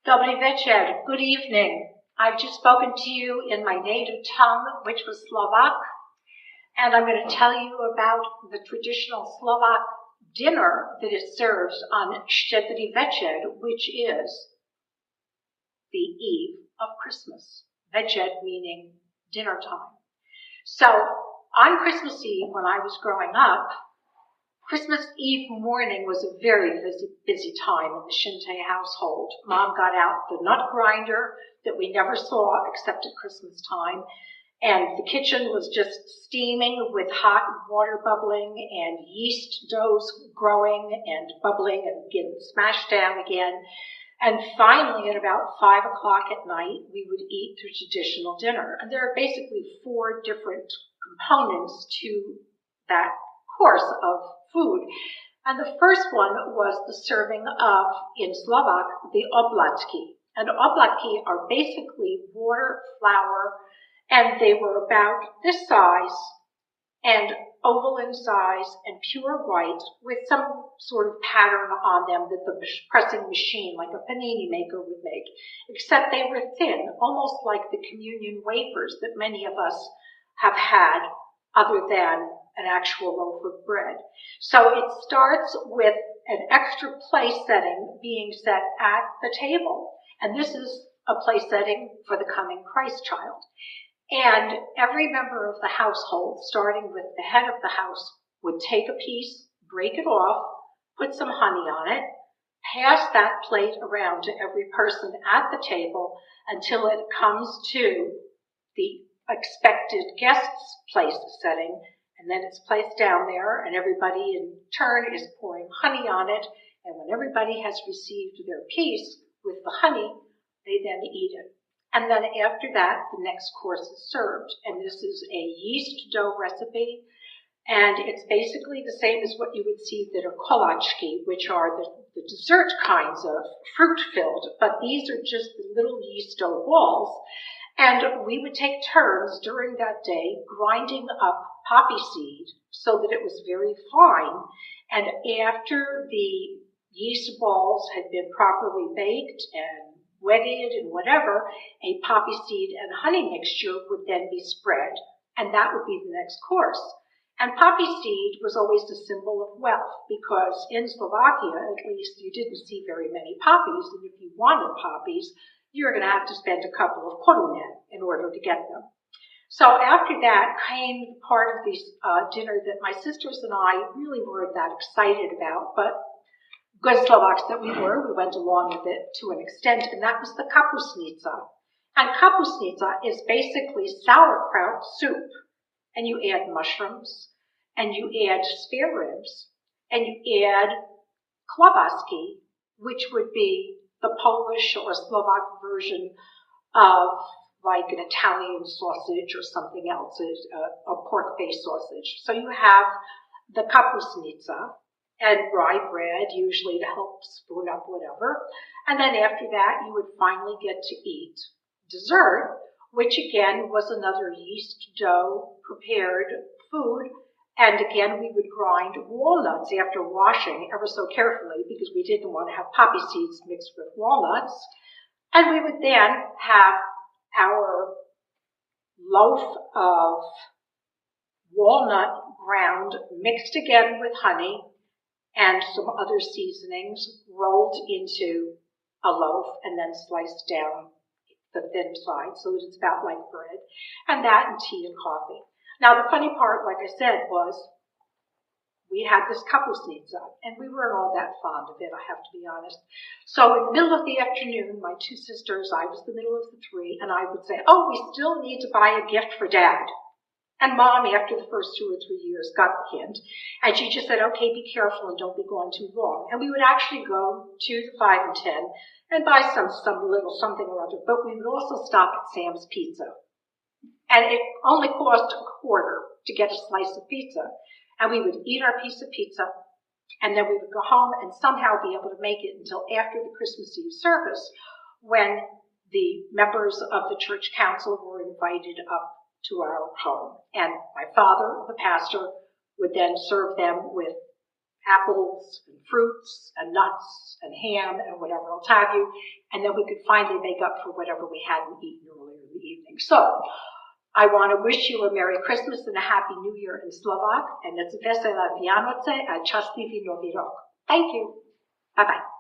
Dobry večer, good evening. I've just spoken to you in my native tongue, which was Slovak, and I'm going to tell you about the traditional Slovak dinner that is served on Štedrý večer, which is the eve of Christmas. Večer meaning dinner time. So on Christmas Eve, when I was growing up, Christmas Eve morning was a very busy time in the Shinte household. Mom got out the nut grinder that we never saw except at Christmas time, and the kitchen was just steaming with hot water bubbling and yeast doughs growing and bubbling and getting smashed down again. And finally, at about 5 o'clock at night, we would eat the traditional dinner. And there are basically 4 different components to that course of food. And the first one was the serving of, in Slovak, the oblatky. And oblatky are basically water, flour, and they were about this size and oval in size and pure white with some sort of pattern on them that the pressing machine, like a panini maker, would make, except they were thin, almost like the communion wafers that many of us have had other than an actual loaf of bread. So it starts with an extra place setting being set at the table. And this is a place setting for the coming Christ child. And every member of the household, starting with the head of the house, would take a piece, break it off, put some honey on it, pass that plate around to every person at the table until it comes to the expected guest's place setting. And then it's placed down there, and everybody in turn is pouring honey on it. And when everybody has received their piece with the honey, they then eat it. And then after that, the next course is served. And this is a yeast dough recipe. And it's basically the same as what you would see that are kolačky, which are the dessert kinds of fruit-filled. But these are just the little yeast dough balls. And we would take turns during that day grinding up poppy seed so that it was very fine. And after the yeast balls had been properly baked and wetted and whatever, a poppy seed and honey mixture would then be spread, and that would be the next course. And poppy seed was always a symbol of wealth, because in Slovakia, at least, you didn't see very many poppies, and if you wanted poppies, you're going to have to spend a couple of koruny in order to get them. So after that came part of this dinner that my sisters and I really weren't that excited about, but good Slovaks that we were, we went along with it to an extent, and that was the Capucinita. And Capucinita is basically sauerkraut soup, and you add mushrooms, and you add spare ribs, and you add klobaski, which would be the Polish or Slovak version of like an Italian sausage or something else, a pork-based sausage. So you have the Capucinita and rye bread, usually to help spoon up whatever. And then after that, you would finally get to eat dessert, which again was another yeast dough prepared food. And again, we would grind walnuts after washing ever so carefully because we didn't want to have poppy seeds mixed with walnuts. And we would then have our loaf of walnut ground mixed again with honey and some other seasonings rolled into a loaf and then sliced down the thin side so that it's about like bread, and that and tea and coffee. Now, the funny part, like I said, was we had this Capucinita, and we weren't all that fond of it, I have to be honest. So in the middle of the afternoon, my 2 sisters, I was the middle of the 3, and I would say, oh, we still need to buy a gift for Dad. And Mom, after the first 2 or 3 years, got the hint, and she just said, okay, be careful and don't be gone too long. And we would actually go to the 5 and 10 and buy some little something or other, but we would also stop at Sam's Pizza. And it only cost a quarter to get a slice of pizza. And we would eat our piece of pizza, and then we would go home and somehow be able to make it until after the Christmas Eve service, when the members of the church council were invited up to our home. And my father, the pastor, would then serve them with apples and fruits and nuts and ham and whatever else have you, and then we could finally make up for whatever we hadn't eaten earlier in the evening. So I want to wish you a Merry Christmas and a Happy New Year in Slovak, and it's Vesela Vianoce a Častivý Nový rok. Thank you. Bye-bye.